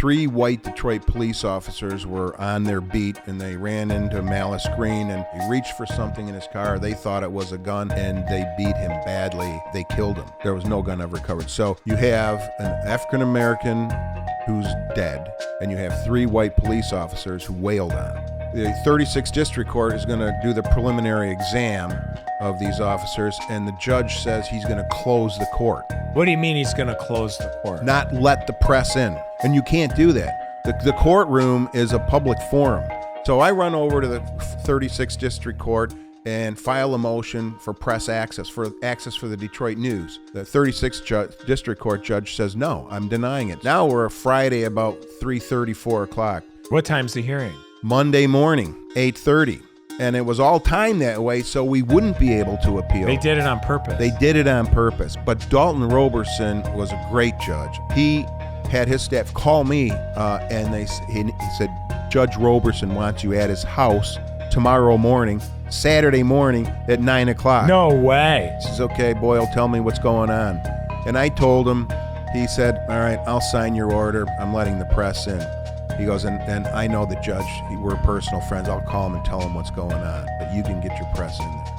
3 white Detroit police officers were on their beat, and they ran into Malice Green, and he reached for something in his car. They thought it was a gun, and they beat him badly. They killed him. There was no gun ever recovered. So you have an African-American who's dead, and you have 3 white police officers who wailed on him. The 36th District Court is going to do the preliminary exam of these officers, and the judge says he's going to close the court. What do you mean he's going to close the court? Not let the press in. And you can't do that. The courtroom is a public forum. So I run over to the 36th District Court and file a motion for press access for the Detroit News. The 36th District Court judge says, no, I'm denying it. Now we're a Friday about 3:30, 4 o'clock. What time's the hearing? Monday morning, 8:30. And it was all timed that way so we wouldn't be able to appeal. They did it on purpose. They did it on purpose. But Dalton Roberson was a great judge. He had his staff call me, and he said, Judge Roberson wants you at his house tomorrow morning, Saturday morning at 9 o'clock. No way. He says, okay, Boyle, tell me what's going on. And I told him, he said, all right, I'll sign your order. I'm letting the press in. He goes, and I know the judge. We're personal friends. I'll call him and tell him what's going on. But you can get your press in there.